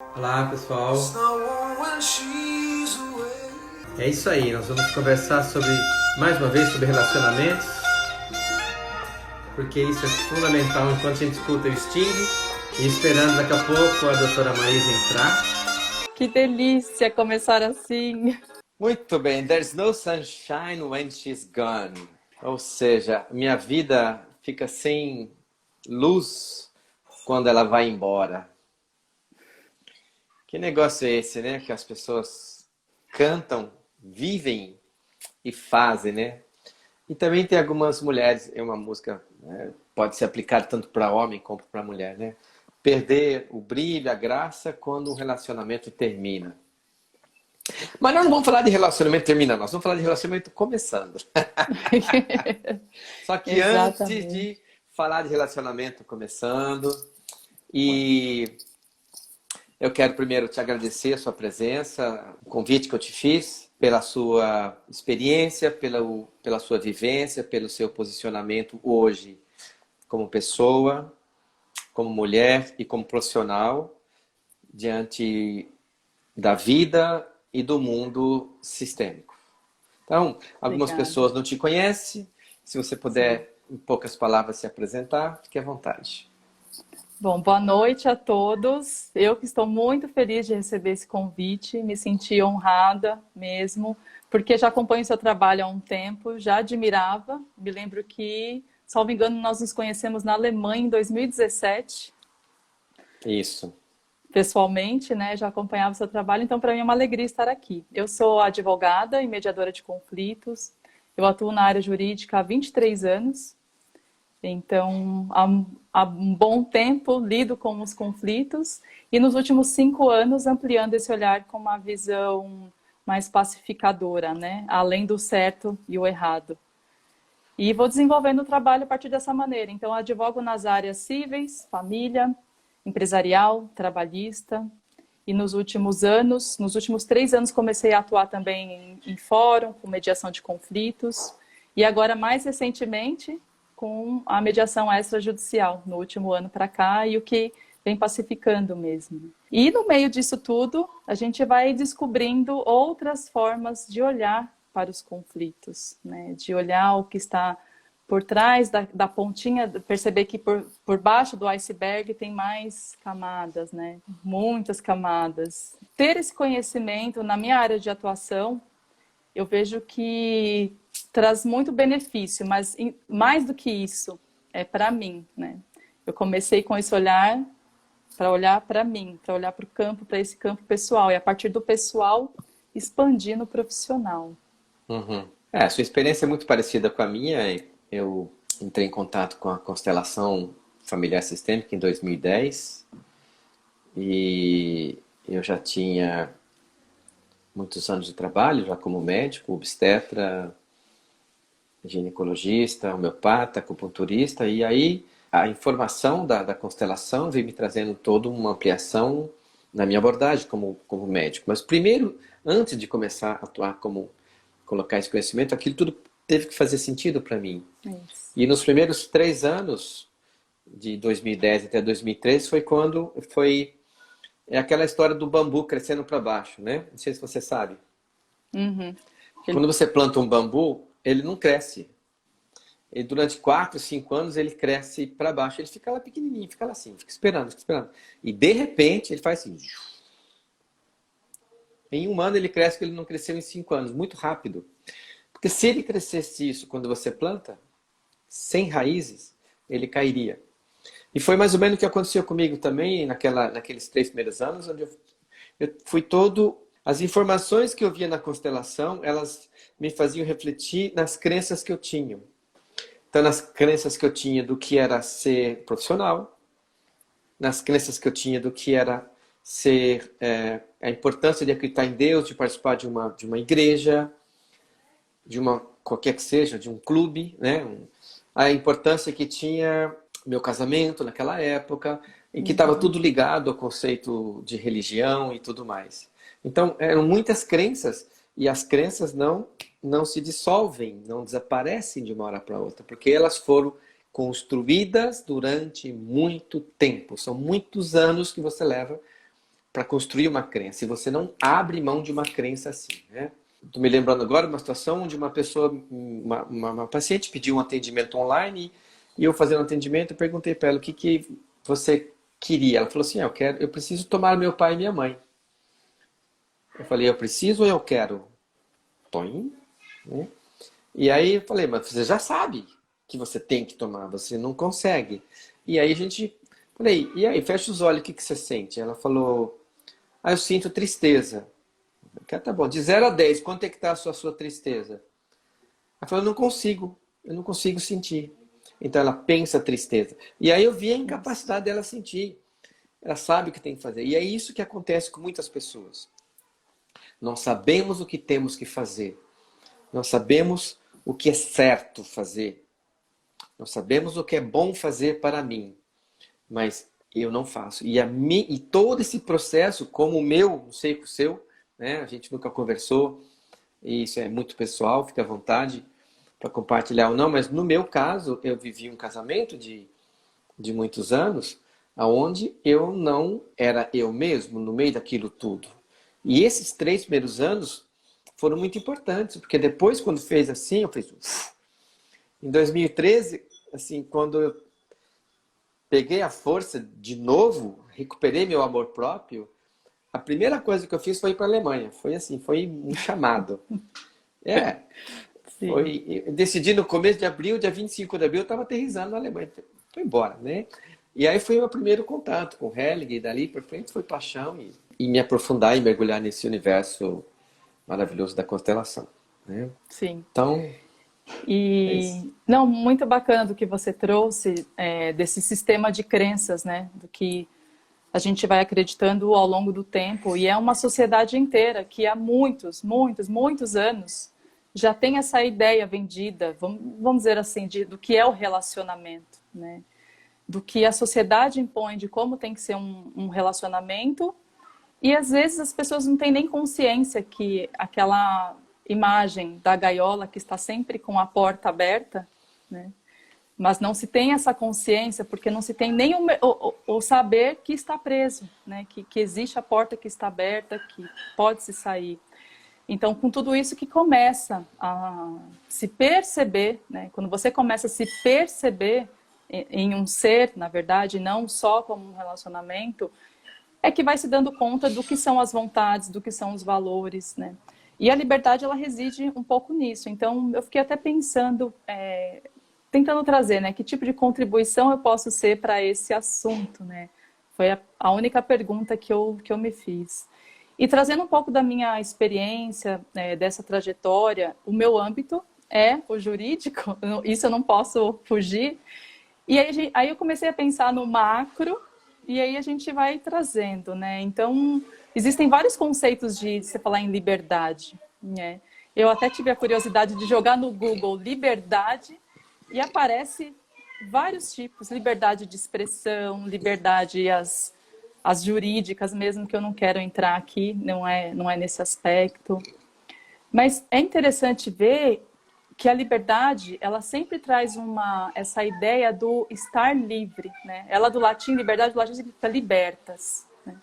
Olá pessoal, é isso aí, nós vamos conversar mais uma vez sobre relacionamentos, porque isso é fundamental enquanto a gente escuta o Sting e esperando daqui a pouco a doutora Maísa entrar. Que delícia começar assim. Muito bem, there's no sunshine when she's gone. Ou seja, minha vida fica sem luz quando ela vai embora. Que negócio é esse, né? Que as pessoas cantam, vivem e fazem, né? E também tem algumas mulheres, é uma música, né, pode ser aplicada tanto para homem como para mulher, né? Perder o brilho, a graça quando um relacionamento termina. Mas nós não vamos falar de relacionamento terminando, nós vamos falar de relacionamento começando. Só que antes de falar de relacionamento começando, e eu quero primeiro te agradecer a sua presença, o convite que eu te fiz, pela sua experiência, pela sua vivência, pelo seu posicionamento hoje como pessoa, como mulher e como profissional diante da vida e do mundo sistêmico. Então, algumas pessoas não te conhecem. Se você puder, em poucas palavras, se apresentar, fique à vontade. Bom, boa noite a todos. Eu que estou muito feliz de receber esse convite, me senti honrada mesmo, porque já acompanho o seu trabalho há um tempo, já admirava. Me lembro que, salvo engano, nós nos conhecemos na Alemanha em 2017. Isso. Pessoalmente, né? Já acompanhava o seu trabalho, então para mim é uma alegria estar aqui. Eu sou advogada e mediadora de conflitos. Eu atuo na área jurídica há 23 anos. Então, há um bom tempo lido com os conflitos e nos últimos 5 anos ampliando esse olhar com uma visão mais pacificadora, né? Além do certo e o errado. E vou desenvolvendo o trabalho a partir dessa maneira. Então, advogo nas áreas cíveis, família, empresarial, trabalhista. E nos últimos 3 anos, comecei a atuar também em fórum, com mediação de conflitos. E agora, mais recentemente, com a mediação extrajudicial, no último ano para cá, e o que vem pacificando mesmo. E no meio disso tudo, a gente vai descobrindo outras formas de olhar para os conflitos, né? De olhar o que está por trás da pontinha, perceber que por baixo do iceberg tem mais camadas, né? Muitas camadas. Ter esse conhecimento na minha área de atuação, eu vejo que traz muito benefício, mas mais do que isso, é para mim, né? Eu comecei com esse olhar para olhar para mim, para olhar para o campo, para esse campo pessoal, e a partir do pessoal, expandir no profissional. Uhum. A sua experiência é muito parecida com a minha. Eu entrei em contato com a constelação familiar sistêmica em 2010 e eu já tinha muitos anos de trabalho, já como médico, obstetra, ginecologista, homeopata, acupunturista, e aí a informação da constelação veio me trazendo toda uma ampliação na minha abordagem como médico. Mas primeiro, antes de começar a atuar colocar esse conhecimento, aquilo tudo teve que fazer sentido para mim. Isso. E nos primeiros 3 anos, de 2010 até 2013, foi aquela história do bambu crescendo para baixo, né? Não sei se você sabe. Uhum. Quando você planta um bambu, ele não cresce. E durante 4, 5 anos ele cresce para baixo. Ele fica lá pequenininho, fica lá assim, fica esperando, fica esperando. E de repente ele faz assim. Em 1 ano ele cresce que ele não cresceu em 5 anos, muito rápido. Porque se ele crescesse isso quando você planta, sem raízes, ele cairia. E foi mais ou menos o que aconteceu comigo também naqueles 3 primeiros anos, onde eu fui todo... As informações que eu via na constelação, elas me faziam refletir nas crenças que eu tinha. Então, nas crenças que eu tinha do que era ser profissional, nas crenças que eu tinha do que era ser a importância de acreditar em Deus, de participar de uma igreja, qualquer que seja, de um clube, né? A importância que tinha meu casamento naquela época, em que estava tudo ligado ao conceito de religião e tudo mais. Então, eram muitas crenças, e as crenças não se dissolvem, não desaparecem de uma hora para outra, porque elas foram construídas durante muito tempo. São muitos anos que você leva para construir uma crença. E você não abre mão de uma crença assim, né? Estou me lembrando agora de uma situação onde uma pessoa, uma paciente pediu um atendimento online e eu fazendo atendimento, eu perguntei para ela o que você queria. Ela falou assim, eu preciso tomar meu pai e minha mãe. Eu falei, eu preciso ou eu quero? Põe, né? E aí eu falei, mas você já sabe que você tem que tomar, você não consegue. E aí falei, e aí, fecha os olhos, o que você sente? Ela falou, eu sinto tristeza. Eu falei, tá bom, de 0 a 10, quanto é que está a sua tristeza? Ela falou, eu não consigo sentir. Então ela pensa a tristeza. E aí eu vi a incapacidade dela sentir. Ela sabe o que tem que fazer. E é isso que acontece com muitas pessoas. Nós sabemos o que temos que fazer. Nós sabemos o que é certo fazer. Nós sabemos o que é bom fazer para mim. Mas eu não faço. E todo esse processo, como o meu, não sei o seu, né? A gente nunca conversou. E isso é muito pessoal, fica à vontade para compartilhar ou não. Mas no meu caso, eu vivi um casamento de muitos anos, onde eu não era eu mesmo no meio daquilo tudo. E esses 3 primeiros anos foram muito importantes, porque depois, quando fez assim, eu fiz... Em 2013, assim, quando eu peguei a força de novo, recuperei meu amor próprio, a primeira coisa que eu fiz foi ir para a Alemanha. Foi assim, foi um chamado. Eu decidi no começo de abril, dia 25 de abril, eu estava aterrissando na Alemanha. Foi embora, né? E aí foi o meu primeiro contato com o Hellinger, e dali por frente foi paixão e me aprofundar e mergulhar nesse universo maravilhoso da constelação, né? Sim. Então, não, muito bacana do que você trouxe, desse sistema de crenças, né? Do que a gente vai acreditando ao longo do tempo. E é uma sociedade inteira que há muitos anos já tem essa ideia vendida, vamos dizer assim, do que é o relacionamento, né? Do que a sociedade impõe de como tem que ser um relacionamento. E às vezes as pessoas não têm nem consciência que aquela imagem da gaiola que está sempre com a porta aberta, né? Mas não se tem essa consciência porque não se tem nem o saber que está preso, né? Que existe a porta que está aberta, que pode se sair. Então, com tudo isso que começa a se perceber, né? Quando você começa a se perceber em um ser, na verdade, não só como um relacionamento, é que vai se dando conta do que são as vontades, do que são os valores, né? E a liberdade, ela reside um pouco nisso. Então, eu fiquei até pensando, tentando trazer, né? Que tipo de contribuição eu posso ser para esse assunto, né? Foi a única pergunta que eu me fiz. E trazendo um pouco da minha experiência, dessa trajetória, o meu âmbito é o jurídico, isso eu não posso fugir. E aí eu comecei a pensar no macro, e aí a gente vai trazendo, né? Então, existem vários conceitos de você falar em liberdade, né? Eu até tive a curiosidade de jogar no Google liberdade e aparece vários tipos, liberdade de expressão, liberdade as jurídicas, mesmo que eu não quero entrar aqui, não é nesse aspecto. Mas é interessante ver que a liberdade, ela sempre traz essa ideia do estar livre, né? Ela do latim, liberdade do latim significa libertas, né?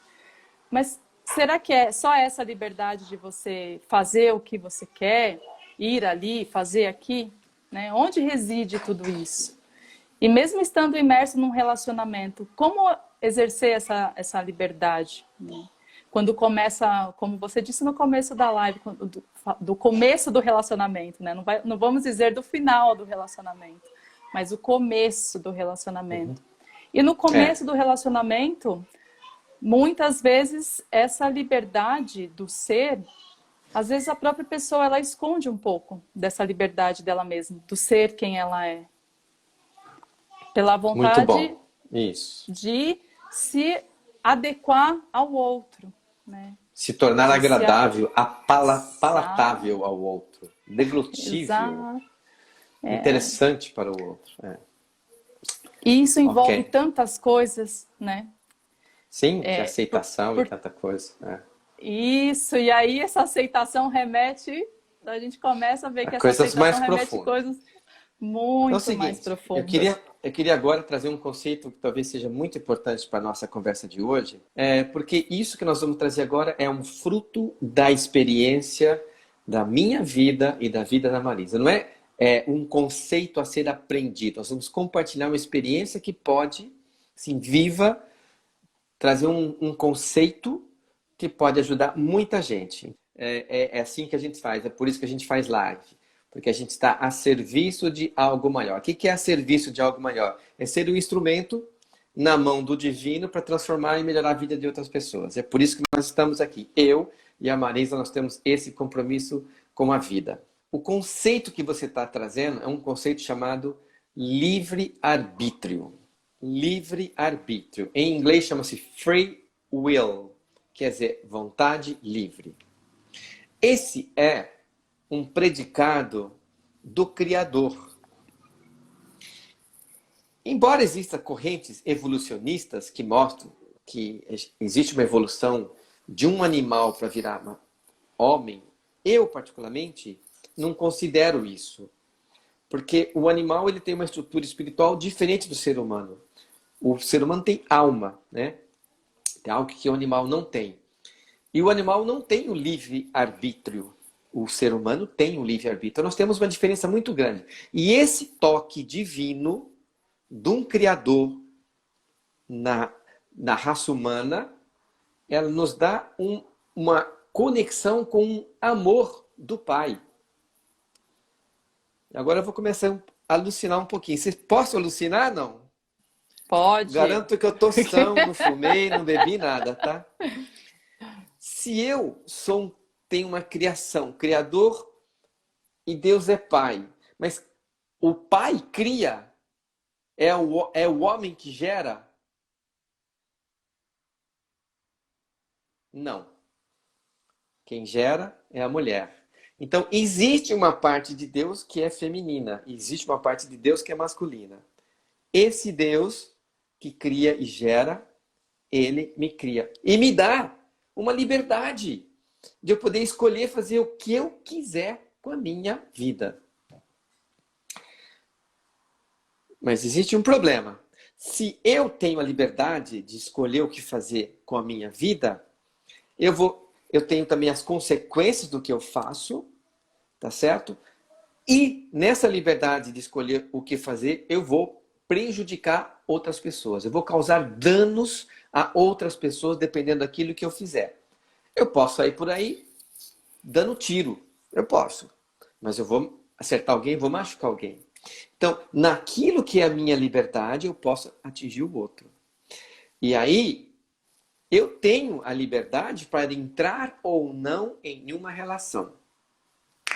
Mas será que é só essa liberdade de você fazer o que você quer, ir ali, fazer aqui, né? Onde reside tudo isso? E mesmo estando imerso num relacionamento, como exercer essa liberdade, né? Quando começa, como você disse no começo da live, do começo do relacionamento, né? Não vamos dizer do final do relacionamento, mas o começo do relacionamento. E no começo do relacionamento, muitas vezes, essa liberdade do ser, às vezes a própria pessoa, ela esconde um pouco dessa liberdade dela mesma, do ser quem ela é. Pela vontade de se adequar ao outro, né? Se tornar agradável, palatável ao outro, deglutível, interessante para o outro. E isso envolve tantas coisas, né? Sim, de aceitação e tanta coisa. Isso, e aí essa aceitação remete, a gente começa a ver que essa coisas aceitação mais remete profundas. coisas muito Então, é o seguinte, mais profundas. Eu queria agora trazer um conceito que talvez seja muito importante para a nossa conversa de hoje, porque isso que nós vamos trazer agora é um fruto da experiência da minha vida e da vida da Marisa. Não é um conceito a ser aprendido. Nós vamos compartilhar uma experiência que pode, assim, viva, trazer um conceito que pode ajudar muita gente. É assim que a gente faz, é por isso que a gente faz live. Porque a gente está a serviço de algo maior. O que é a serviço de algo maior? É ser um instrumento na mão do divino para transformar e melhorar a vida de outras pessoas. É por isso que nós estamos aqui. Eu e a Marisa, nós temos esse compromisso com a vida. O conceito que você está trazendo é um conceito chamado livre-arbítrio. Livre-arbítrio. Em inglês chama-se free will, quer dizer, vontade livre. Esse é um predicado do Criador. Embora existam correntes evolucionistas que mostram que existe uma evolução de um animal para virar homem, eu particularmente não considero isso. Porque o animal ele tem uma estrutura espiritual diferente do ser humano. O ser humano tem alma, né? Tem algo que o animal não tem. E o animal não tem o livre-arbítrio. O ser humano tem o livre-arbítrio. Então, nós temos uma diferença muito grande. E esse toque divino de um Criador na raça humana, ela nos dá uma conexão com o amor do Pai. Agora eu vou começar a alucinar um pouquinho. Vocês posso alucinar, não? Pode. Garanto que eu tô são, não fumei, não bebi nada, tá? Se eu tenho uma criação, Criador e Deus é Pai, mas o Pai cria, é o homem que gera? Não. Quem gera é a mulher. Então, existe uma parte de Deus que é feminina, e existe uma parte de Deus que é masculina. Esse Deus que cria e gera, ele me cria. E me dá uma liberdade de eu poder escolher fazer o que eu quiser com a minha vida. Mas existe um problema. Se eu tenho a liberdade de escolher o que fazer com a minha vida, eu tenho também as consequências do que eu faço, tá certo? E nessa liberdade de escolher o que fazer, eu vou prejudicar outras pessoas. Eu vou causar danos a outras pessoas dependendo daquilo que eu fizer. Eu posso sair por aí dando tiro. Eu posso. Mas eu vou acertar alguém, vou machucar alguém. Então, naquilo que é a minha liberdade, eu posso atingir o outro. E aí, eu tenho a liberdade para entrar ou não em uma relação.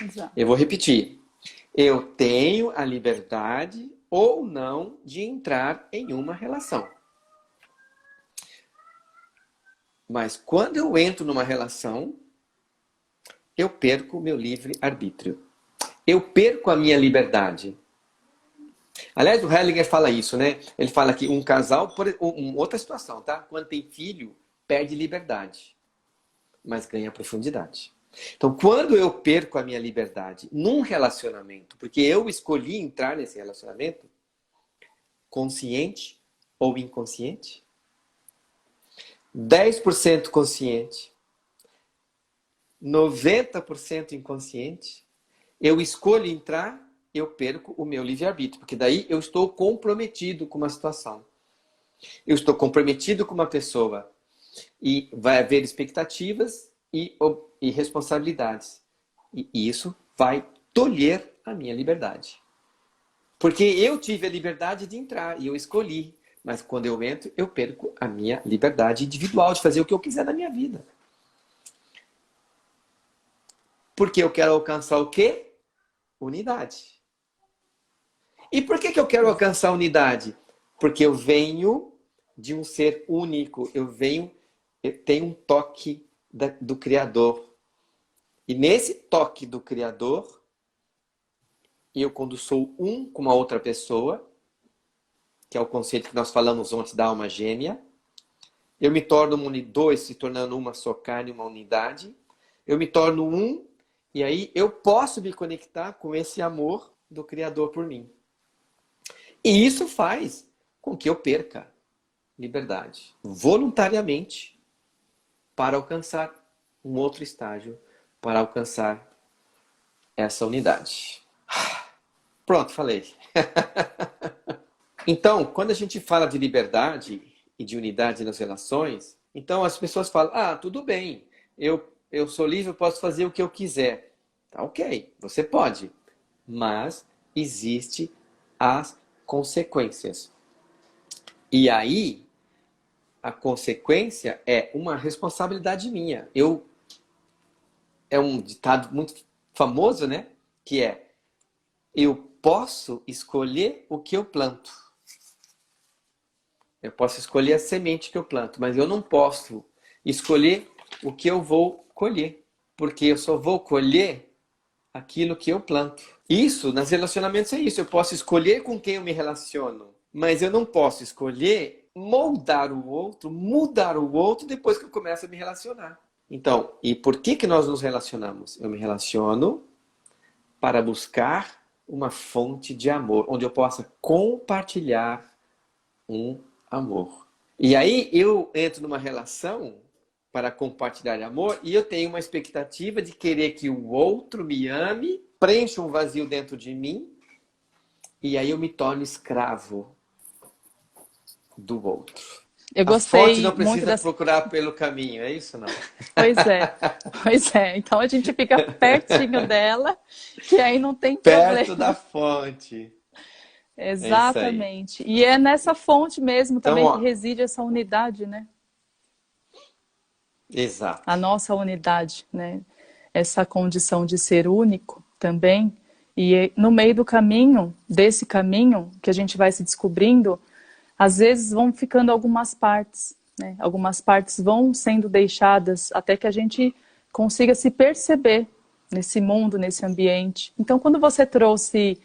Exato. Eu vou repetir. Eu tenho a liberdade ou não de entrar em uma relação. Mas quando eu entro numa relação, eu perco o meu livre-arbítrio. Eu perco a minha liberdade. Aliás, o Hellinger fala isso, né? Ele fala que um casal, outra situação, tá? Quando tem filho, perde liberdade, mas ganha profundidade. Então, quando eu perco a minha liberdade num relacionamento, porque eu escolhi entrar nesse relacionamento, consciente ou inconsciente, 10% consciente, 90% inconsciente, eu escolho entrar, eu perco o meu livre-arbítrio, porque daí eu estou comprometido com uma situação. Eu estou comprometido com uma pessoa e vai haver expectativas e responsabilidades. E isso vai tolher a minha liberdade. Porque eu tive a liberdade de entrar e eu escolhi. Mas quando eu entro, eu perco a minha liberdade individual de fazer o que eu quiser na minha vida. Porque eu quero alcançar o quê? Unidade. E por que eu quero alcançar unidade? Porque eu venho de um ser único. Eu tenho um toque do Criador. E nesse toque do Criador, eu, quando sou um com uma outra pessoa, que é o conceito que nós falamos antes da alma gêmea, eu me torno dois, se tornando uma só carne, uma unidade. Eu me torno um, e aí eu posso me conectar com esse amor do Criador por mim. E isso faz com que eu perca liberdade voluntariamente para alcançar um outro estágio, para alcançar essa unidade. Pronto, falei. Então, quando a gente fala de liberdade e de unidade nas relações, então as pessoas falam, ah, tudo bem, eu sou livre, eu posso fazer o que eu quiser. Tá ok, você pode, mas existe as consequências. E aí, a consequência é uma responsabilidade minha. É um ditado muito famoso, né? Que é, eu posso escolher o que eu planto. Eu posso escolher a semente que eu planto, mas eu não posso escolher o que eu vou colher. Porque eu só vou colher aquilo que eu planto. Isso, nos relacionamentos é isso. Eu posso escolher com quem eu me relaciono, mas eu não posso escolher moldar o outro, mudar o outro depois que eu começo a me relacionar. Então, e por que nós nos relacionamos? Eu me relaciono para buscar uma fonte de amor, onde eu possa compartilhar um amor. E aí eu entro numa relação para compartilhar amor e eu tenho uma expectativa de querer que o outro me ame, preencha um vazio dentro de mim e aí eu me torno escravo do outro. Eu A fonte gostei não muito precisa dessa... procurar pelo caminho, é isso não? Pois é, pois é. Então a gente fica pertinho dela, que aí não tem Perto da problema. fonte. É isso aí. Exatamente. E é nessa fonte mesmo Então, também que ó, reside essa unidade, né? exato. A nossa unidade, né? Essa condição de ser único também. E no meio do caminho, desse caminho que a gente vai se descobrindo, às vezes vão ficando algumas partes, né? Algumas partes vão sendo deixadas até que a gente consiga se perceber nesse mundo, nesse ambiente. Então, quando você trouxe,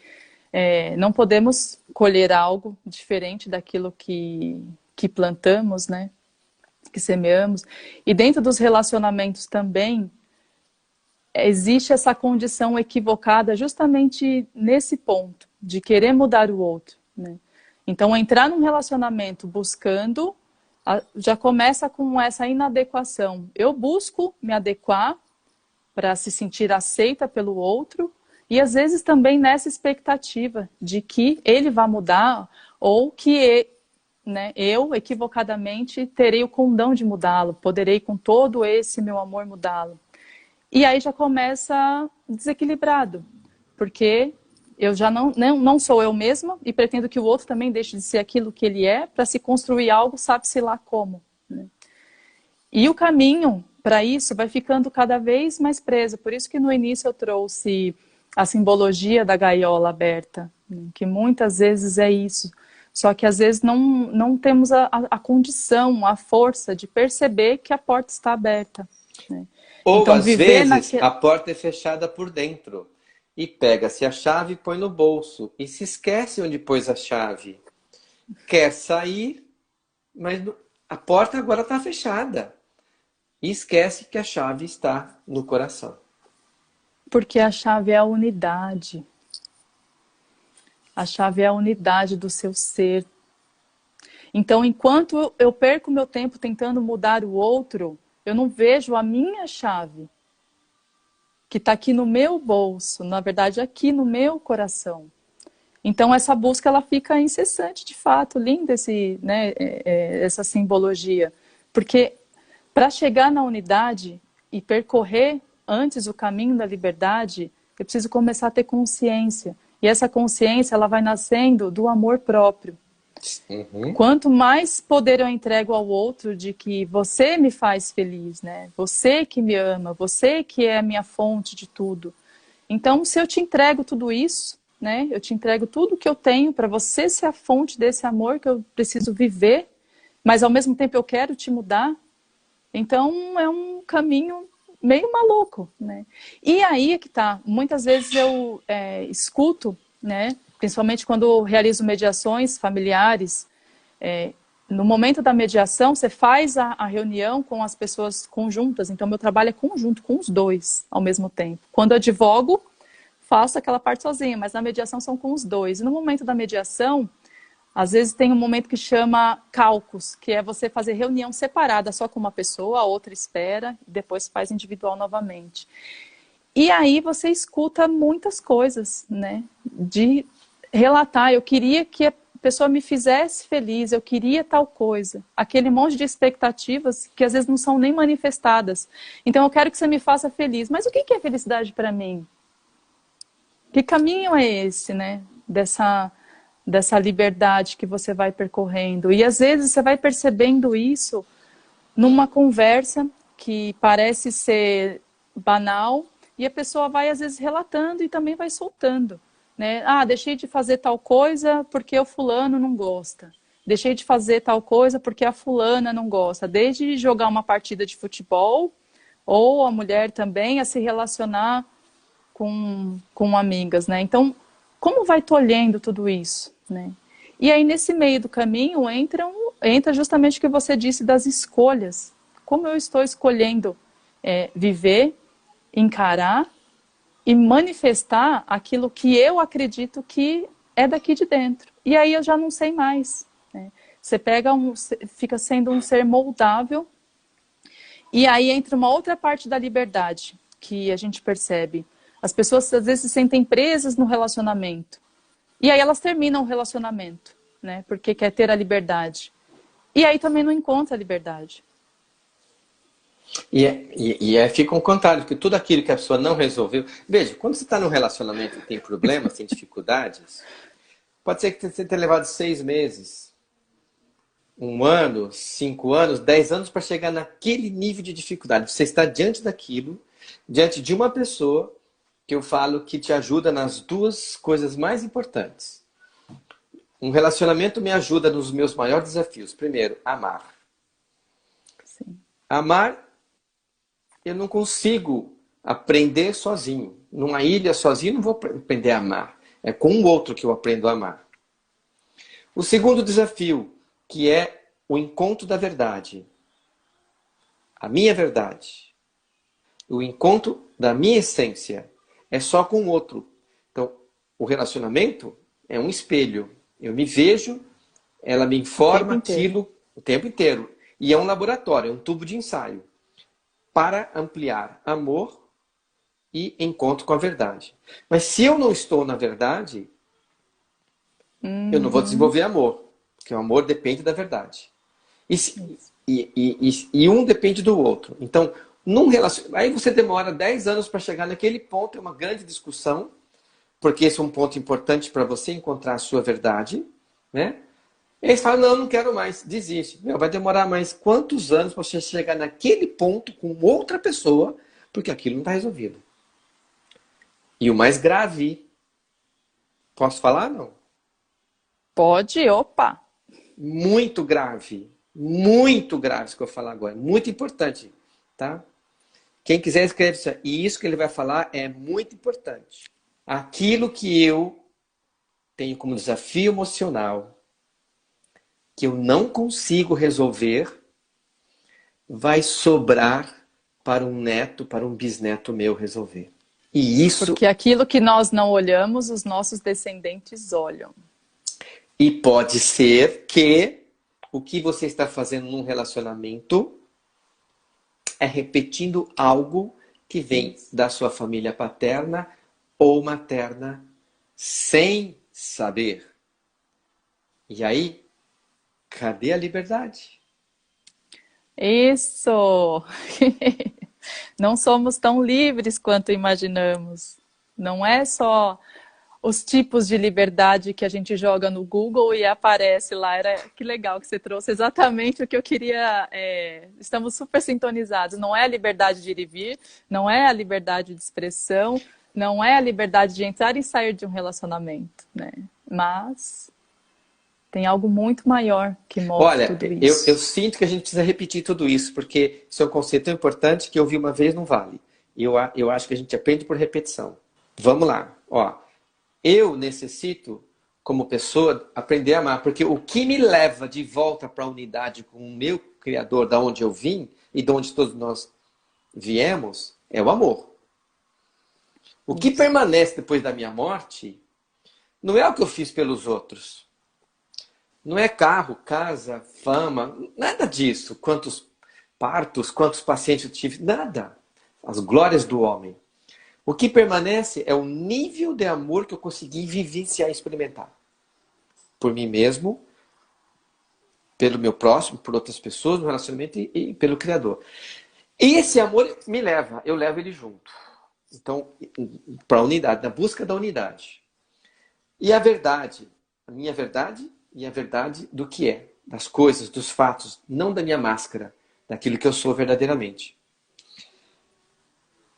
não podemos colher algo diferente daquilo que plantamos, né? Que semeamos. E dentro dos relacionamentos também, existe essa condição equivocada justamente nesse ponto, de querer mudar o outro, né? Então, entrar num relacionamento buscando, já começa com essa inadequação. Eu busco me adequar para se sentir aceita pelo outro e, às vezes, também nessa expectativa de que ele vá mudar ou que né, eu, equivocadamente, terei o condão de mudá-lo, poderei, com todo esse meu amor, mudá-lo. E aí já começa desequilibrado, porque eu já não sou eu mesma e pretendo que o outro também deixe de ser aquilo que ele é para se construir algo, sabe-se lá como, né? E o caminho para isso vai ficando cada vez mais preso. Por isso que no início eu trouxe a simbologia da gaiola aberta, né? Que muitas vezes é isso. Só que às vezes não temos a condição, a força de perceber que a porta está aberta, né? Ou Então, às vezes a porta é fechada por dentro e pega-se a chave e põe no bolso e se esquece onde pôs a chave. Quer sair, mas a porta agora está fechada. E esquece que a chave está no coração. Porque a chave é a unidade. A chave é a unidade do seu ser. Então, enquanto eu perco meu tempo tentando mudar o outro, eu não vejo a minha chave, que está aqui no meu bolso, na verdade aqui no meu coração. Então essa busca ela fica incessante, de fato, linda essa simbologia. Porque para chegar na unidade e percorrer antes o caminho da liberdade, eu preciso começar a ter consciência. E essa consciência ela vai nascendo do amor próprio. Uhum. Quanto mais poder eu entrego ao outro de que você me faz feliz, né? Você que me ama, você que é a minha fonte de tudo. Então, se eu te entrego tudo isso, né? Eu te entrego tudo que eu tenho para você ser a fonte desse amor que eu preciso viver, mas ao mesmo tempo eu quero te mudar. Então, é um caminho meio maluco, né? E aí é que tá. Muitas vezes eu escuto, né? Principalmente quando eu realizo mediações familiares, no momento da mediação, você faz a reunião com as pessoas conjuntas, então meu trabalho é conjunto, com os dois ao mesmo tempo. Quando eu advogo, faço aquela parte sozinha, mas na mediação são com os dois. E no momento da mediação, Às vezes tem um momento que chama caucus, que é você fazer reunião separada só com uma pessoa, a outra espera, e depois faz individual novamente. E aí você escuta muitas coisas, né? De relatar, eu queria que a pessoa me fizesse feliz, eu queria tal coisa. Aquele monte de expectativas que às vezes não são nem manifestadas. Então eu quero que você me faça feliz. Mas o que é felicidade para mim? Que caminho é esse, né? Dessa liberdade que você vai percorrendo. E às vezes você vai percebendo isso numa conversa que parece ser banal, e a pessoa vai às vezes relatando e também vai soltando, né? Ah, deixei de fazer tal coisa porque o fulano não gosta. Deixei de fazer tal coisa porque a fulana não gosta. Desde jogar uma partida de futebol, ou a mulher também a se relacionar com amigas, né? Então, como vai tolhendo tudo isso, né? E aí, nesse meio do caminho, entra justamente o que você disse das escolhas. Como eu estou escolhendo viver, encarar e manifestar aquilo que eu acredito que é daqui de dentro. E aí eu já não sei mais, né? Você fica sendo um ser moldável, e aí entra uma outra parte da liberdade que a gente percebe. As pessoas às vezes se sentem presas no relacionamento. E aí elas terminam o relacionamento, né? Porque quer ter a liberdade. E aí também não encontra a liberdade. Fica um contrário, porque tudo aquilo que a pessoa não resolveu... Veja, quando você está num relacionamento e tem problemas, tem dificuldades, pode ser que você tenha levado 6 meses, 1 ano, 5 anos, 10 anos para chegar naquele nível de dificuldade. Você está diante daquilo, diante de uma pessoa que eu falo que te ajuda nas 2 coisas mais importantes. Um relacionamento me ajuda nos meus maiores desafios. Primeiro, amar. Sim. Amar, eu não consigo aprender sozinho. Numa ilha sozinho, não vou aprender a amar. É com o outro que eu aprendo a amar. O segundo desafio, que é o encontro da verdade. A minha verdade. O encontro da minha essência. É só com o outro. Então, o relacionamento é um espelho. Eu me vejo, ela me informa aquilo o tempo inteiro. E é um laboratório, é um tubo de ensaio para ampliar amor e encontro com a verdade. Mas se eu não estou na verdade, eu não vou desenvolver amor. Porque o amor depende da verdade. E um depende do outro. Então, aí você demora 10 anos para chegar naquele ponto, é uma grande discussão, porque esse é um ponto importante para você encontrar a sua verdade, né? E aí você fala, não quero mais, desiste. Vai demorar mais quantos anos para você chegar naquele ponto com outra pessoa, porque aquilo não está resolvido. E o mais grave, posso falar, não? Pode, opa! Muito grave isso que eu vou falar agora, muito importante, tá? Quem quiser escreve isso. E isso que ele vai falar é muito importante. Aquilo que eu tenho como desafio emocional, que eu não consigo resolver, vai sobrar para um neto, para um bisneto meu resolver. E isso... Porque aquilo que nós não olhamos, os nossos descendentes olham. E pode ser que o que você está fazendo num relacionamento é repetindo algo que vem da sua família paterna ou materna sem saber. E aí, cadê a liberdade? Isso! Não somos tão livres quanto imaginamos. Não é só os tipos de liberdade que a gente joga no Google e aparece lá. Que legal que você trouxe exatamente o que eu queria. Estamos super sintonizados. Não é a liberdade de ir e vir, não é a liberdade de expressão, não é a liberdade de entrar e sair de um relacionamento, né? Mas tem algo muito maior que move tudo isso. Eu sinto que a gente precisa repetir tudo isso, porque isso é um conceito tão importante que eu vi uma vez não vale. Eu acho que a gente aprende por repetição. Vamos lá. Eu necessito, como pessoa, aprender a amar, porque o que me leva de volta para a unidade com o meu Criador, da onde eu vim e de onde todos nós viemos, é o amor. O que permanece depois da minha morte não é o que eu fiz pelos outros. Não é carro, casa, fama, nada disso. Quantos partos, quantos pacientes eu tive, nada. As glórias do homem. O que permanece é o nível de amor que eu consegui vivenciar e experimentar. Por mim mesmo, pelo meu próximo, por outras pessoas, no relacionamento e pelo Criador. E esse amor me leva, eu levo ele junto. Então, para a unidade, na busca da unidade. E a verdade, a minha verdade e a verdade do que é, das coisas, dos fatos, não da minha máscara, daquilo que eu sou verdadeiramente.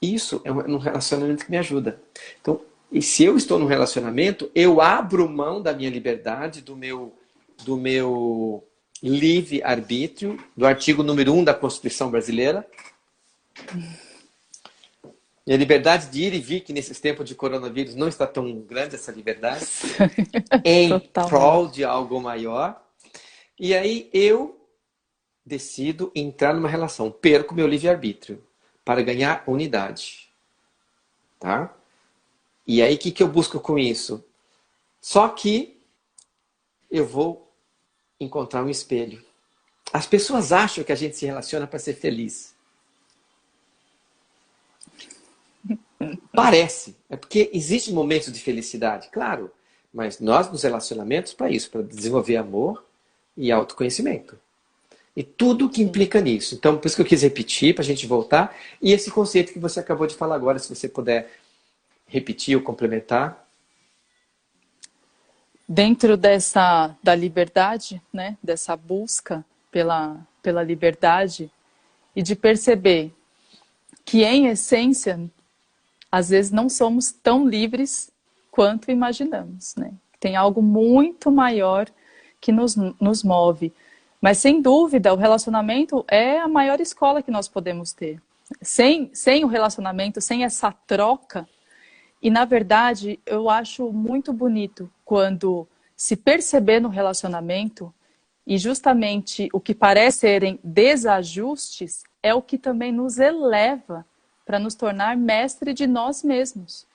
Isso é um relacionamento que me ajuda. Então, e se eu estou num relacionamento, eu abro mão da minha liberdade, do meu livre-arbítrio, do artigo número 1 da Constituição Brasileira. E a liberdade de ir e vir, que nesses tempos de coronavírus não está tão grande essa liberdade, em prol de algo maior. E aí eu decido entrar numa relação, perco meu livre-arbítrio para ganhar unidade. Tá? E aí o que eu busco com isso? Só que eu vou encontrar um espelho. As pessoas acham que a gente se relaciona para ser feliz. Parece. É porque existem momentos de felicidade, claro. Mas nós nos relacionamentos para isso, para desenvolver amor e autoconhecimento. E tudo que implica nisso. Então, por isso que eu quis repetir, para a gente voltar. E esse conceito que você acabou de falar agora, se você puder repetir ou complementar. Dentro da liberdade, né? Dessa busca pela liberdade e de perceber que, em essência, às vezes não somos tão livres quanto imaginamos, né? Tem algo muito maior que nos move. Mas, sem dúvida, o relacionamento é a maior escola que nós podemos ter. Sem o relacionamento, sem essa troca. E, na verdade, eu acho muito bonito quando se perceber no relacionamento e justamente o que parece serem desajustes é o que também nos eleva para nos tornar mestre de nós mesmos.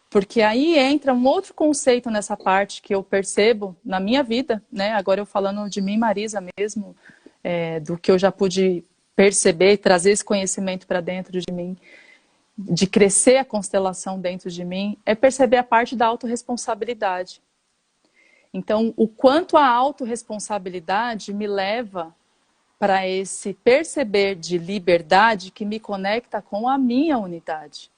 Porque aí entra um outro conceito nessa parte que eu percebo na minha vida, né? Agora eu falando de mim, Marisa mesmo, do que eu já pude perceber, trazer esse conhecimento para dentro de mim, de crescer a constelação dentro de mim, é perceber a parte da autorresponsabilidade. Então, o quanto a autorresponsabilidade me leva para esse perceber de liberdade que me conecta com a minha unidade.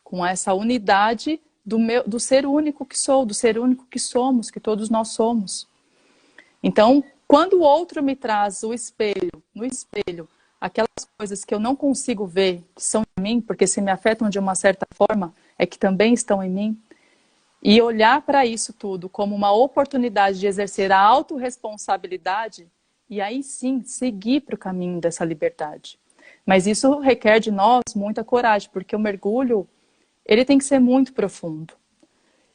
Com essa unidade do ser único que sou, do ser único que somos, que todos nós somos. Então, quando o outro me traz no espelho, aquelas coisas que eu não consigo ver, que são em mim, porque se me afetam de uma certa forma, é que também estão em mim, e olhar para isso tudo como uma oportunidade de exercer a autorresponsabilidade, e aí sim, seguir para o caminho dessa liberdade. Mas isso requer de nós muita coragem, porque o mergulho, ele tem que ser muito profundo.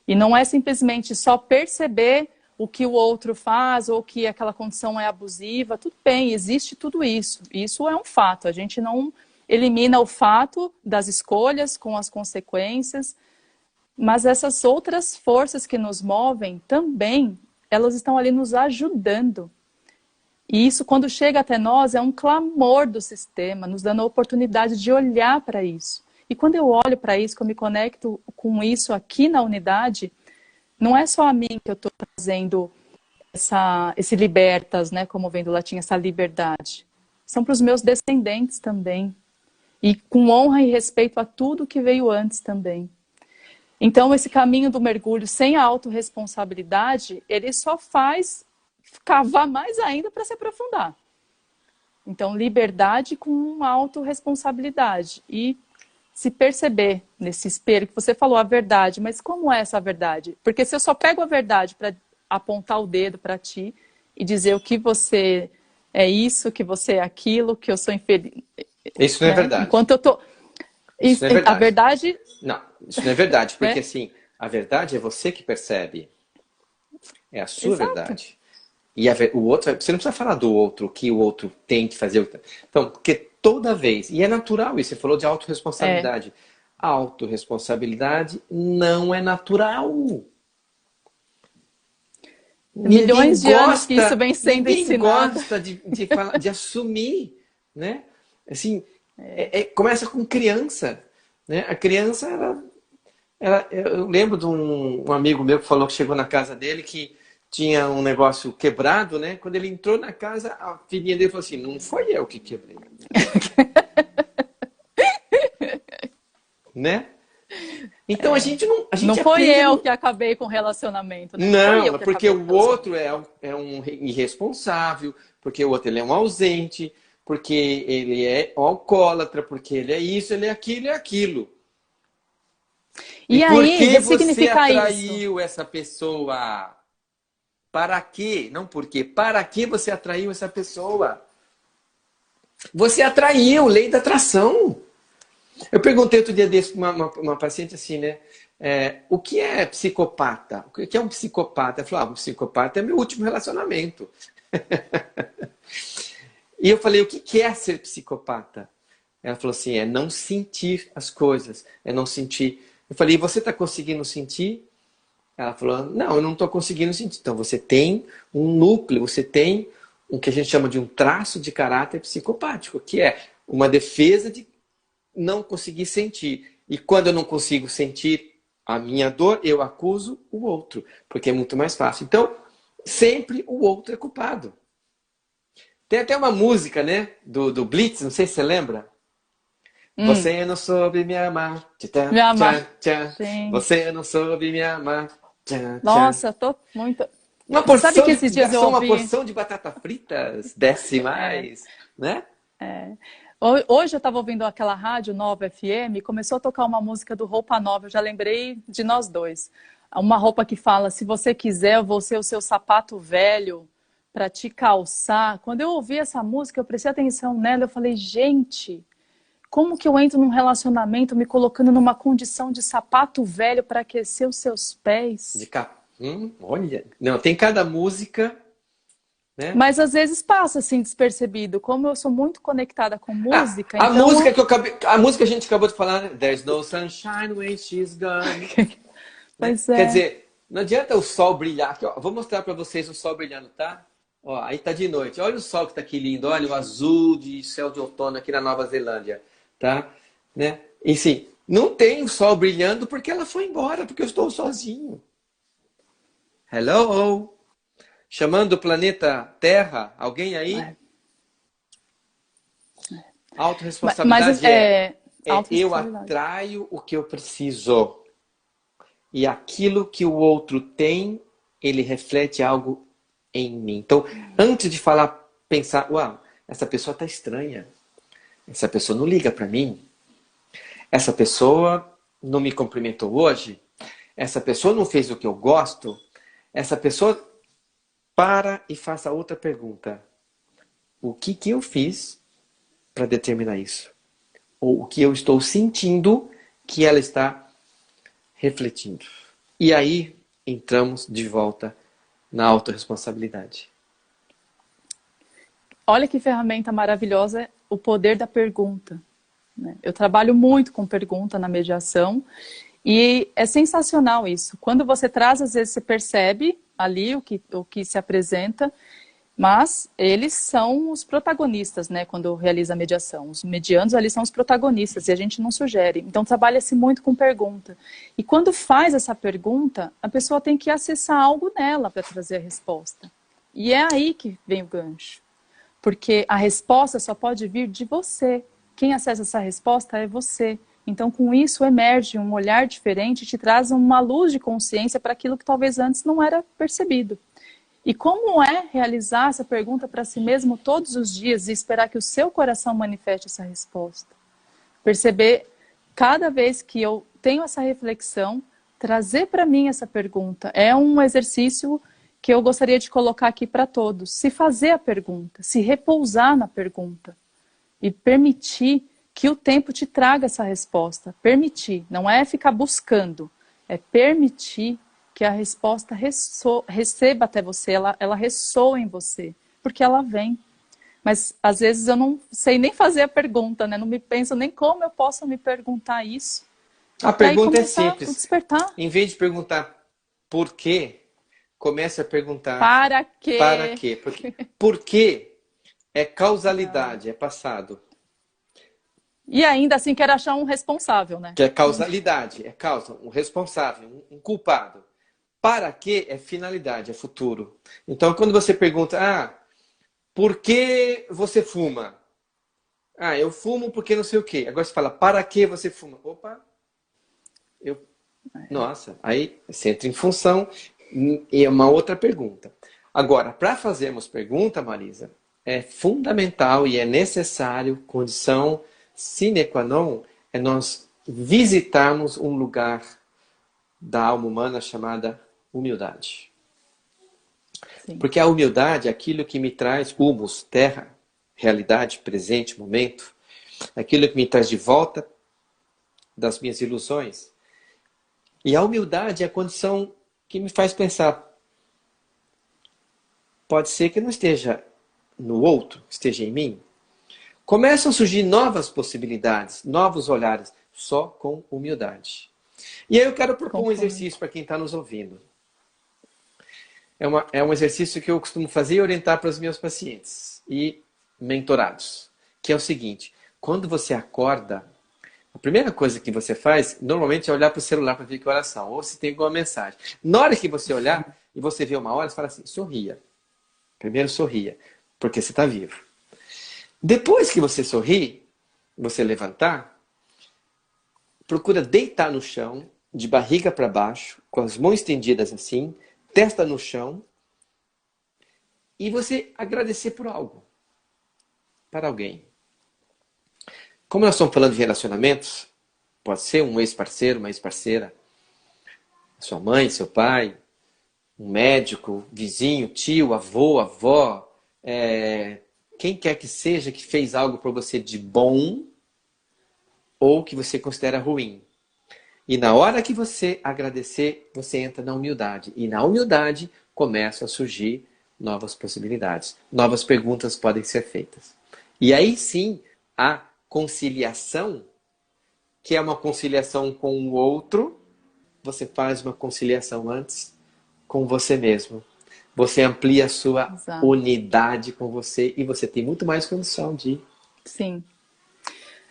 E não é simplesmente só perceber o que o outro faz ou que aquela condição é abusiva. Tudo bem, existe tudo isso. Isso é um fato. A gente não elimina o fato das escolhas com as consequências, mas essas outras forças que nos movem também, elas estão ali nos ajudando. E isso, quando chega até nós, é um clamor do sistema, nos dando a oportunidade de olhar para isso. E quando eu olho para isso, que eu me conecto com isso aqui na unidade, não é só a mim que eu estou trazendo esse libertas, né, como vem do latim, essa liberdade. São para os meus descendentes também. E com honra e respeito a tudo que veio antes também. Então, esse caminho do mergulho sem a autorresponsabilidade, ele só faz cavar mais ainda para se aprofundar. Então, liberdade com autorresponsabilidade. E se perceber nesse espelho que você falou, a verdade. Mas como é essa verdade? Porque se eu só pego a verdade para apontar o dedo para ti e dizer o que você é isso, que você é aquilo, que eu sou infeliz... Isso não é verdade. Enquanto eu tô... Isso não é verdade. A verdade... Não, isso não é verdade. Porque assim, a verdade é você que percebe. É a sua Exato. verdade. E o outro, você não precisa falar do outro, o que o outro tem que fazer. Então, porque toda vez, e é natural isso, você falou de autorresponsabilidade. A autorresponsabilidade não é natural. Milhões de anos que isso vem sendo ninguém ensinado. gosta de assumir, né? Assim, começa com criança, né? A criança, eu lembro de um amigo meu que falou que chegou na casa dele que tinha um negócio quebrado, né? Quando ele entrou na casa, a filhinha dele falou assim, não foi eu que quebrei. Né? Então a gente Não foi aprende eu que acabei com o relacionamento, né? Não, porque o outro é um irresponsável, porque o outro ele é um ausente, porque ele é um alcoólatra, porque ele é isso, ele é aquilo e aquilo. E por aí, que você ressignificar atraiu essa pessoa? Para quê? Não por quê. Para que você atraiu essa pessoa? Você atraiu, lei da atração. Eu perguntei outro dia desse para uma paciente assim, né? O que é psicopata? O que é um psicopata? Ela falou, um psicopata é meu último relacionamento. E eu falei, o que é ser psicopata? Ela falou assim, é não sentir as coisas, é não sentir. Eu falei, e você está conseguindo sentir? Ela falou, não, eu não estou conseguindo sentir. Então você tem um núcleo, você tem o que a gente chama de um traço de caráter psicopático, que é uma defesa de não conseguir sentir. E quando eu não consigo sentir a minha dor, eu acuso o outro, porque é muito mais fácil. Então, sempre o outro é culpado. Tem até uma música, né, do Blitz, não sei se você lembra. Você não soube me amar. Tchá, Me amar. tchá, tchá. Você não soube me amar. Tchá, Nossa, tô muito... Uma porção Sabe que esses dias eu ouvi... uma porção de batata fritas, desce mais, né? Hoje eu estava ouvindo aquela rádio Nova FM e começou a tocar uma música do Roupa Nova. Eu já lembrei de nós dois. Uma roupa que fala, se você quiser, eu vou ser o seu sapato velho para te calçar. Quando eu ouvi essa música, eu prestei atenção nela. Eu falei, gente, como que eu entro num relacionamento me colocando numa condição de sapato velho para aquecer os seus pés? Olha, não, tem cada música... Né? Mas às vezes passa assim despercebido. Como eu sou muito conectada com música, a então... música a música que a gente acabou de falar, né? There's no sunshine when she's gone. Pois Quer dizer, não adianta o sol brilhar. Aqui, ó, vou mostrar para vocês o sol brilhando, tá? Ó, aí tá de noite. Olha o sol que tá aqui lindo. Olha o azul de céu de outono aqui na Nova Zelândia, tá? Né? E sim, não tem o sol brilhando porque ela foi embora, porque eu estou sozinho. Hello? Chamando o planeta Terra? Alguém aí? Autoresponsabilidade eu atraio o que eu preciso. E aquilo que o outro tem, ele reflete algo em mim. Então, antes de falar, pensar, uau, essa pessoa está estranha. Essa pessoa não liga para mim. Essa pessoa não me cumprimentou hoje. Essa pessoa não fez o que eu gosto. Essa pessoa... Para e faça outra pergunta. O que eu fiz para determinar isso? Ou o que eu estou sentindo que ela está refletindo? E aí entramos de volta na autorresponsabilidade. Olha que ferramenta maravilhosa, o poder da pergunta. Eu trabalho muito com pergunta na mediação e é sensacional isso. Quando você traz, às vezes você percebe ali o que se apresenta, mas eles são os protagonistas, né, quando realiza a mediação. Os medianos ali são os protagonistas e a gente não sugere. Então trabalha-se muito com pergunta. E quando faz essa pergunta, a pessoa tem que acessar algo nela para trazer a resposta. E é aí que vem o gancho. Porque a resposta só pode vir de você. Quem acessa essa resposta é você. Então, com isso, emerge um olhar diferente, te traz uma luz de consciência para aquilo que talvez antes não era percebido. E como é realizar essa pergunta para si mesmo todos os dias e esperar que o seu coração manifeste essa resposta? Perceber, cada vez que eu tenho essa reflexão, trazer para mim essa pergunta. É um exercício que eu gostaria de colocar aqui para todos. Se fazer a pergunta, se repousar na pergunta e permitir que o tempo te traga essa resposta. Permitir, não é ficar buscando, é permitir que a resposta receba até você, ela ressoa em você, porque ela vem. Mas às vezes eu não sei nem fazer a pergunta, né? Não me penso nem como eu posso me perguntar isso. A pergunta é simples. Despertar. Em vez de perguntar por quê, comece a perguntar Para quê? para quê? Por quê é causalidade, é passado. E ainda assim quer achar um responsável, né? Que é causalidade, é causa, um responsável, um culpado. Para quê é finalidade, é futuro. Então, quando você pergunta, por que você fuma? Eu fumo porque não sei o quê. Agora você fala, para que você fuma? Opa, nossa, aí você entra em função e é uma outra pergunta. Agora, para fazermos pergunta, Marisa, é fundamental e é necessário, condição sine qua non, é nós visitarmos um lugar da alma humana chamada humildade. Sim. Porque a humildade é aquilo que me traz humus, terra, realidade, presente, momento, aquilo que me traz de volta das minhas ilusões. E a humildade é a condição que me faz pensar, pode ser que não esteja no outro, esteja em mim. Começam a surgir novas possibilidades, novos olhares, só com humildade. E aí eu quero propor um exercício para quem está nos ouvindo. É um exercício que eu costumo fazer e orientar para os meus pacientes e mentorados, que é o seguinte, quando você acorda, a primeira coisa que você faz, normalmente, é olhar para o celular para ver que horas são, ou se tem alguma mensagem. Na hora que você olhar e você vê uma hora, você fala assim, sorria. Primeiro sorria, porque você está vivo. Depois que você sorrir, você levantar, procura deitar no chão, de barriga para baixo, com as mãos estendidas assim, testa no chão, e você agradecer por algo, para alguém. Como nós estamos falando de relacionamentos, pode ser um ex-parceiro, uma ex-parceira, sua mãe, seu pai, um médico, vizinho, tio, avô, avó, quem quer que seja que fez algo para você de bom ou que você considera ruim. E na hora que você agradecer, você entra na humildade. E na humildade começam a surgir novas possibilidades. Novas perguntas podem ser feitas. E aí sim, a conciliação, que é uma conciliação com o outro, você faz uma conciliação antes com você mesmo. Você amplia a sua unidade com você e você tem muito mais condição de... Sim.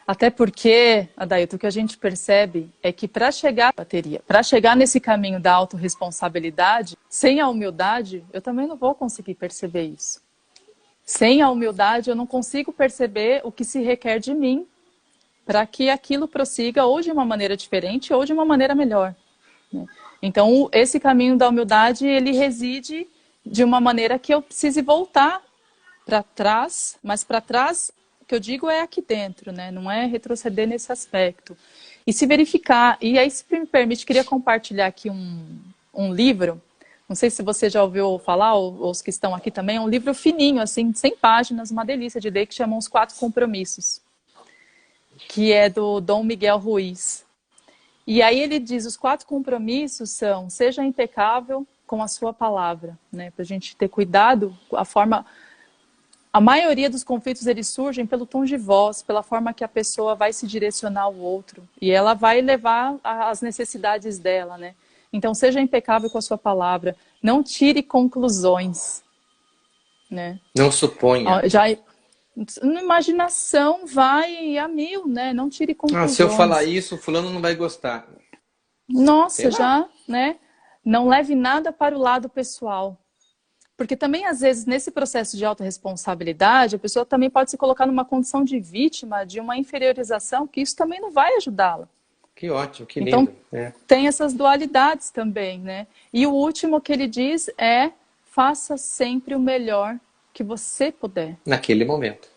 Até porque, Adailton, o que a gente percebe é que para chegar nesse caminho da autorresponsabilidade, sem a humildade, eu também não vou conseguir perceber isso. Sem a humildade, eu não consigo perceber o que se requer de mim para que aquilo prossiga ou de uma maneira diferente ou de uma maneira melhor, né? Então, esse caminho da humildade, ele reside de uma maneira que eu precise voltar para trás, mas para trás, o que eu digo é aqui dentro, né? Não é retroceder nesse aspecto. E se verificar, e aí, se me permite, queria compartilhar aqui um livro, não sei se você já ouviu falar, ou os que estão aqui também, é um livro fininho, assim, 100 páginas, uma delícia de ler, que chama Os 4 Compromissos, que é do Dom Miguel Ruiz. E aí ele diz, os 4 compromissos são, seja impecável com a sua palavra, né? Para a gente ter cuidado, a maioria dos conflitos, eles surgem pelo tom de voz, pela forma que a pessoa vai se direcionar ao outro. E ela vai levar as necessidades dela, né? Então, seja impecável com a sua palavra. Não tire conclusões, né? Não suponha. Imaginação vai a mil, né? Não tire conclusões. Se eu falar isso, o fulano não vai gostar. Nossa, já, né? Não leve nada para o lado pessoal. Porque também, às vezes, nesse processo de autorresponsabilidade, a pessoa também pode se colocar numa condição de vítima, de uma inferiorização, que isso também não vai ajudá-la. Que ótimo, que lindo. Então, tem essas dualidades também, né? E o último que ele diz é, faça sempre o melhor que você puder. Naquele momento.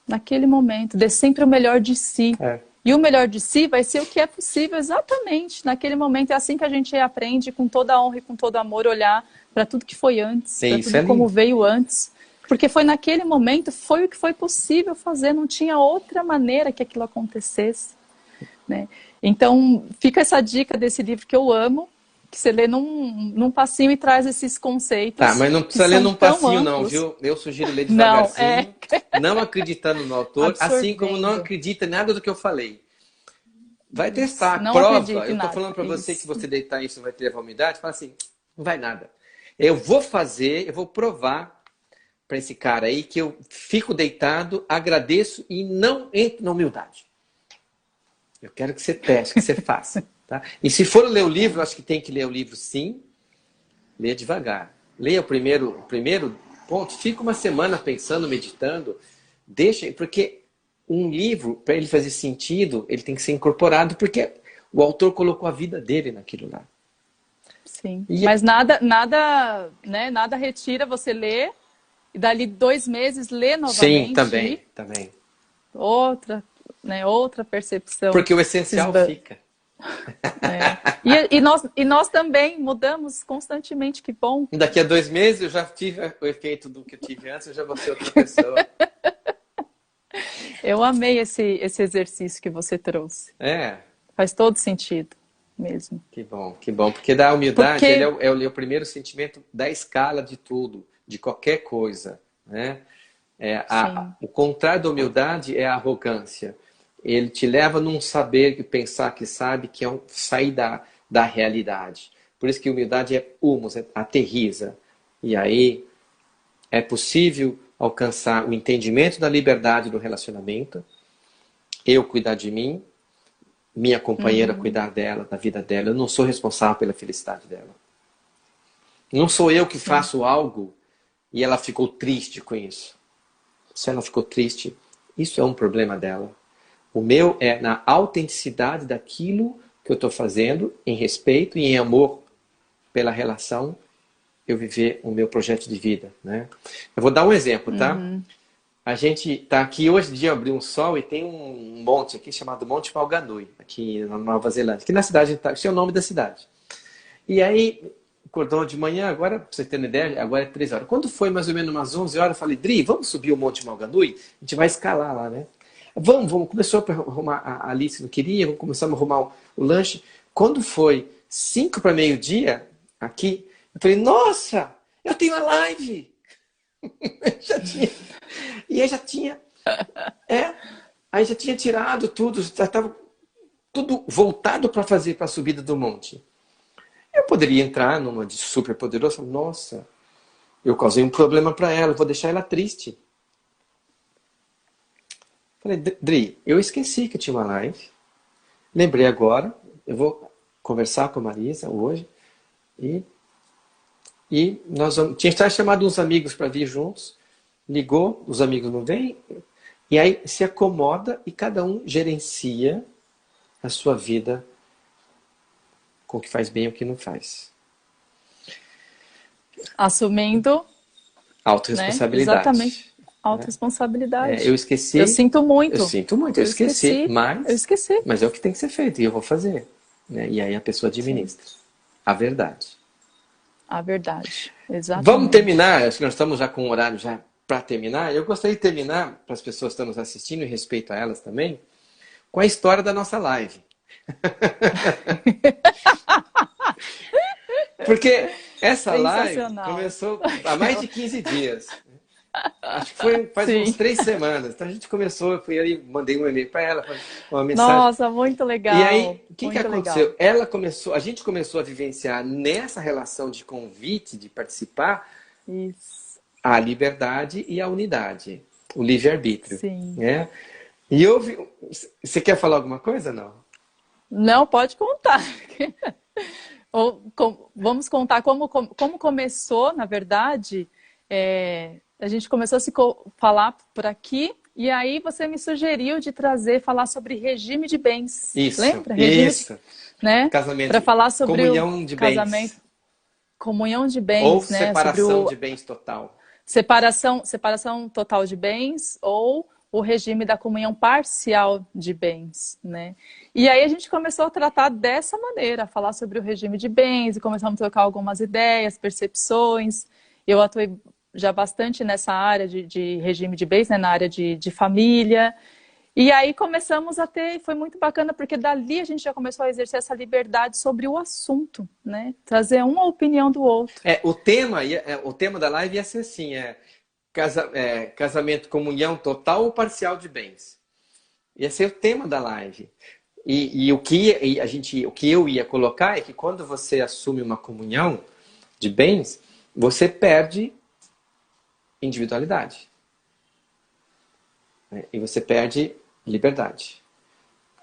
Naquele momento, dê sempre o melhor de si. E o melhor de si vai ser o que é possível exatamente naquele momento. É assim que a gente aprende, com toda a honra e com todo amor, olhar para tudo que foi antes, para tudo como veio antes. Porque foi naquele momento, foi o que foi possível fazer, não tinha outra maneira que aquilo acontecesse, né? Então, fica essa dica desse livro que eu amo, que você lê num passinho e traz esses conceitos. Tá, mas não precisa ler num passinho não, viu? Eu sugiro ler devagarzinho, não acreditando no autor, assim como não acredita em nada do que eu falei. Vai testar, prova. Eu tô falando para você que você deitar isso vai ter a umidade, fala assim, não vai nada. Eu vou fazer, eu vou provar para esse cara aí que eu fico deitado, agradeço e não entro na humildade. Eu quero que você teste, que você faça. Tá? E se for ler o livro, acho que tem que ler o livro sim. Leia devagar. Leia o primeiro ponto. Fica uma semana pensando, meditando. Deixa, porque um livro, para ele fazer sentido, ele tem que ser incorporado, porque o autor colocou a vida dele naquilo lá. Sim. Mas nada retira você ler e dali 2 meses ler novamente. Sim, também. Outra percepção. Porque o essencial fica. E nós também mudamos constantemente, que bom. Daqui a 2 meses eu já tive o efeito do que eu tive antes, eu já vou ser outra pessoa. Eu amei esse exercício que você trouxe. Faz todo sentido mesmo. Que bom. Porque da humildade, ele é o primeiro sentimento da escala de tudo, de qualquer coisa. Né? O contrário da humildade é a arrogância. Ele te leva num saber e pensar que sabe, que é sair da realidade. Por isso que humildade é humus, aterriza. E aí é possível alcançar o entendimento da liberdade do relacionamento, eu cuidar de mim, minha companheira cuidar dela, da vida dela. Eu não sou responsável pela felicidade dela. Não sou eu que faço algo e ela ficou triste com isso. Se ela ficou triste, isso é um problema dela. O meu é na autenticidade daquilo que eu estou fazendo, em respeito e em amor pela relação, eu viver o meu projeto de vida. Né? Eu vou dar um exemplo, tá? A gente está aqui, hoje em dia abriu um sol e tem um monte aqui chamado Monte Maunganui, aqui na Nova Zelândia. Aqui na cidade, esse é o nome da cidade. E aí, acordou de manhã, agora, pra você ter uma ideia, agora é 3 horas. Quando foi mais ou menos umas 11 horas, eu falei, Dri, vamos subir o Monte Maunganui? A gente vai escalar lá, né? Vamos. Começou a arrumar, a Alice não queria, vamos começar a arrumar o lanche. Quando foi 5 para meio-dia, aqui, eu falei, nossa, eu tenho a live! E aí já tinha tirado tudo, já estava tudo voltado para fazer para a subida do monte. Eu poderia entrar numa de super poderosa, nossa, eu causei um problema para ela, vou deixar ela triste. Falei, Dri, eu esqueci que eu tinha uma live, lembrei agora, eu vou conversar com a Marisa hoje e nós vamos... Tinha chamado uns amigos para vir juntos, ligou, os amigos não vêm, e aí se acomoda e cada um gerencia a sua vida com o que faz bem e o que não faz. Assumindo... Autorresponsabilidade. Né? Exatamente. Autorresponsabilidade. Eu esqueci. Eu sinto muito. Eu esqueci. Eu esqueci. Mas é o que tem que ser feito e eu vou fazer. Né? E aí a pessoa administra. A verdade. A verdade. Exatamente. Vamos terminar. Acho que nós estamos já com o horário já para terminar. Eu gostaria de terminar, para as pessoas que estão nos assistindo, e respeito a elas também, com a história da nossa live. Porque essa live começou há mais de 15 dias. Acho que faz uns 3 semanas. Então a gente começou, eu fui ali, mandei um e-mail para ela, uma mensagem. Nossa, muito legal. E aí, o que aconteceu? A gente começou a vivenciar nessa relação de convite, de participar, a liberdade e a unidade, o livre-arbítrio. Sim. Né? E você quer falar alguma coisa, não? Não, pode contar. Vamos contar como começou, na verdade. A gente começou a se falar por aqui, e aí você me sugeriu de falar sobre regime de bens. Isso, lembra? Isso. Né? Casamento. Para falar sobre comunhão de casamento, bens. Comunhão de bens. Ou né? separação de bens total. Separação total de bens ou o regime da comunhão parcial de bens, né? E aí a gente começou a tratar dessa maneira, a falar sobre o regime de bens, e começamos a trocar algumas ideias, percepções. Eu atuei já bastante nessa área de regime de bens, né? Na área de família. E aí começamos a foi muito bacana, porque dali a gente já começou a exercer essa liberdade sobre o assunto, né? Trazer uma opinião do outro. O tema da live ia ser assim, casamento, comunhão total ou parcial de bens. Ia ser o tema da live. E o que eu ia colocar é que quando você assume uma comunhão de bens, você perde individualidade. Né? E você perde liberdade.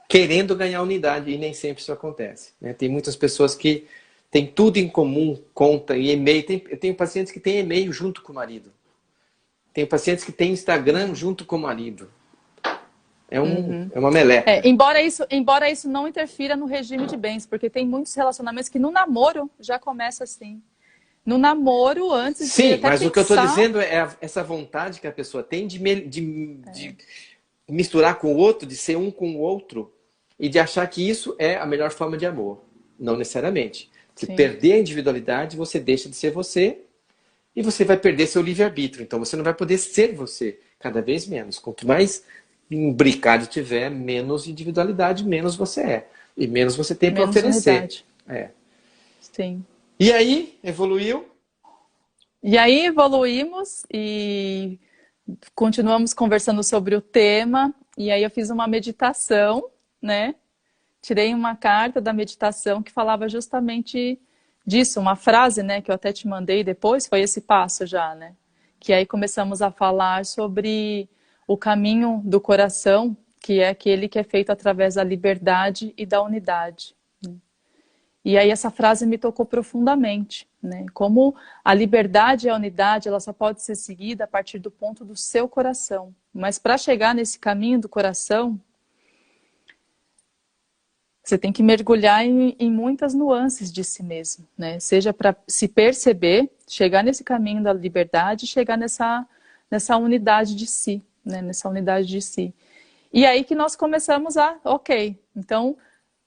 Querendo ganhar unidade, e nem sempre isso acontece. Né? Tem muitas pessoas que têm tudo em comum, conta e e-mail. Eu tenho pacientes que têm e-mail junto com o marido. Tenho pacientes que têm Instagram junto com o marido. É uma meleca. Embora isso não interfira no regime de bens, porque tem muitos relacionamentos que no namoro já começa assim. No namoro, antes de Sim, até mas o que eu estou pensar... dizendo é essa vontade que a pessoa tem de misturar com o outro, de ser um com o outro, e de achar que isso é a melhor forma de amor. Não necessariamente. Se Sim. perder a individualidade, você deixa de ser você e você vai perder seu livre-arbítrio. Então você não vai poder ser você, cada vez menos. Quanto mais imbricado tiver, menos individualidade, menos você é. E menos você tem para oferecer. Unidade. É. Sim. E aí, evoluiu? E aí evoluímos e continuamos conversando sobre o tema. E aí eu fiz uma meditação, né? Tirei uma carta da meditação que falava justamente disso, uma frase, né, que eu até te mandei depois, foi esse passo já, né? Que aí começamos a falar sobre o caminho do coração, que é aquele que é feito através da liberdade e da unidade. E aí essa frase me tocou profundamente, né? Como a liberdade e a unidade, ela só pode ser seguida a partir do ponto do seu coração. Mas para chegar nesse caminho do coração, você tem que mergulhar em muitas nuances de si mesmo, né? Seja para se perceber, chegar nesse caminho da liberdade, chegar nessa unidade de si, né? Nessa unidade de si. E aí que nós começamos ok, então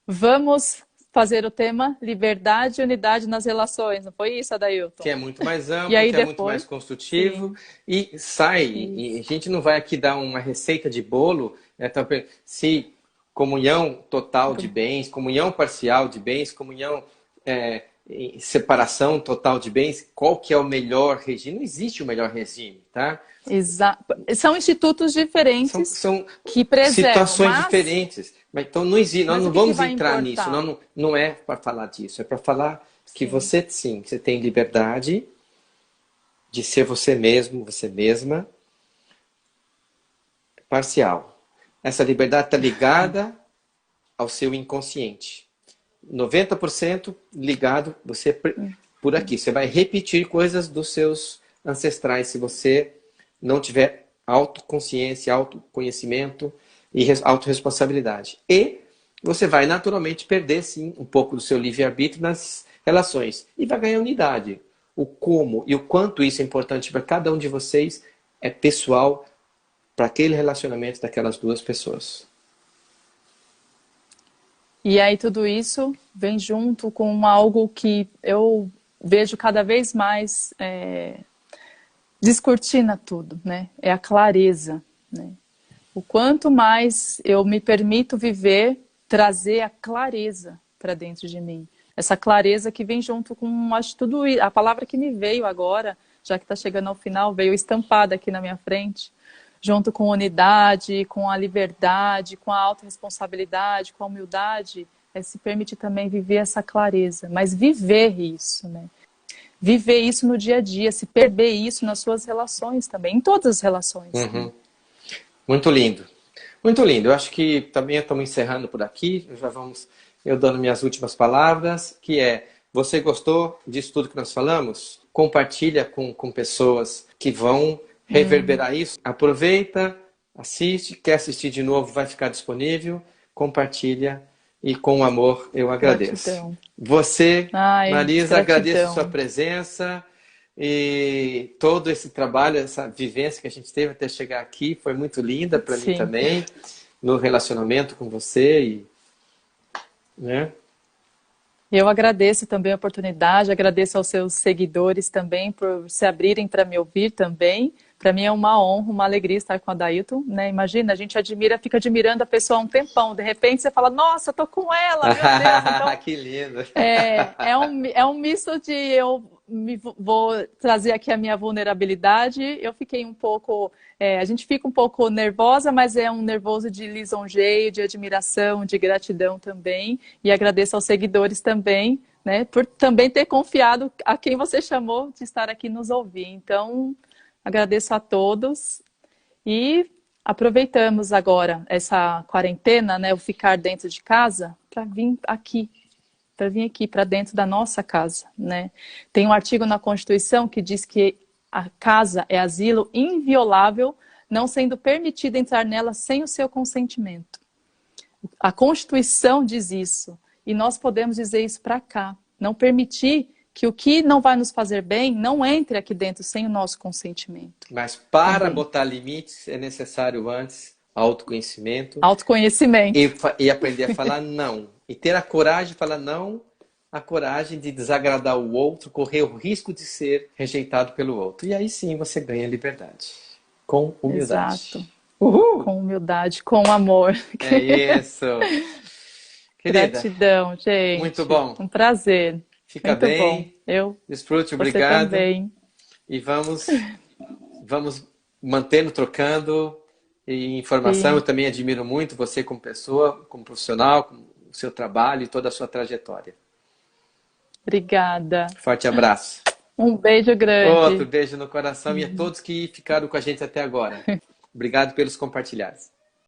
vamos fazer o tema liberdade e unidade nas relações, não foi isso, Adailton? Que é muito mais amplo, E aí que é depois, muito mais construtivo. sim, E sai, e a gente não vai aqui dar uma receita de bolo, né? Então, se comunhão total de bens, comunhão parcial de bens, comunhão, separação total de bens, qual que é o melhor regime? Não existe o melhor regime, tá? Exato. São institutos diferentes São que preservam, situações diferentes. Mas, então não existe, nós mas não o que vamos vai entrar importar? nisso, não é para falar disso, é para falar que Sim. você sim, você tem liberdade de ser você mesmo, você mesma, parcial. Essa liberdade está ligada ao seu inconsciente. 90% ligado você por aqui. Você vai repetir coisas dos seus ancestrais se você não tiver autoconsciência, autoconhecimento e autorresponsabilidade. E você vai naturalmente perder, sim, um pouco do seu livre-arbítrio nas relações. E vai ganhar unidade. O como e o quanto isso é importante para cada um de vocês é pessoal para aquele relacionamento daquelas duas pessoas. E aí tudo isso vem junto com algo que eu vejo cada vez mais descortina tudo, né? É a clareza, né? O quanto mais eu me permito viver, trazer a clareza para dentro de mim. Essa clareza que vem junto com, acho, tudo a palavra que me veio agora, já que está chegando ao final, veio estampada aqui na minha frente, junto com unidade, com a liberdade, com a autorresponsabilidade, com a humildade, é se permitir também viver essa clareza, mas viver isso, né? Viver isso no dia a dia, se perder isso nas suas relações também, em todas as relações. Uhum. Né? Muito lindo. Muito lindo. Eu acho que também estamos encerrando por aqui. Eu dando minhas últimas palavras, que é, você gostou disso tudo que nós falamos? Compartilha com pessoas que vão reverberar isso. Aproveita, assiste, quer assistir de novo, vai ficar disponível. Compartilha e com amor eu agradeço. Gratidão. Você, Marisa, agradeço a sua presença e todo esse trabalho, essa vivência que a gente teve até chegar aqui foi muito linda para mim também, no relacionamento com você. Né? Eu agradeço também a oportunidade, agradeço aos seus seguidores também por se abrirem para me ouvir também. Para mim é uma honra, uma alegria estar com a Adailton, né? Imagina, a gente fica admirando a pessoa há um tempão, de repente você fala, nossa, eu tô com ela, meu Deus. Então, que lindo. É um misto de vou trazer aqui a minha vulnerabilidade. Eu fiquei um pouco, a gente fica um pouco nervosa, mas é um nervoso de lisonjeio, de admiração, de gratidão também. E agradeço aos seguidores também, né, por também ter confiado a quem você chamou de estar aqui nos ouvir. Então, agradeço a todos e aproveitamos agora essa quarentena, né, o ficar dentro de casa, para vir aqui para dentro da nossa casa, né? Tem um artigo na Constituição que diz que a casa é asilo inviolável, não sendo permitido entrar nela sem o seu consentimento. A Constituição diz isso, e nós podemos dizer isso para cá. Não permitir que o que não vai nos fazer bem não entre aqui dentro sem o nosso consentimento. Mas para Também. botar limites é necessário antes autoconhecimento. Autoconhecimento. E aprender a falar não. E ter a coragem de falar não, a coragem de desagradar o outro, correr o risco de ser rejeitado pelo outro. E aí sim você ganha liberdade. Com humildade. Exato. Uhul! Com humildade, com amor. É isso. Querida, Gratidão, gente. muito bom. Um prazer. Fica muito bem. Bom. Desfrute, Você obrigado. também. E vamos mantendo, trocando e informação. Sim. Eu também admiro muito você como pessoa, como profissional, como o seu trabalho e toda a sua trajetória. Obrigada. Forte abraço. Um beijo grande. Outro beijo no coração e a todos que ficaram com a gente até agora. Obrigado pelos compartilhados.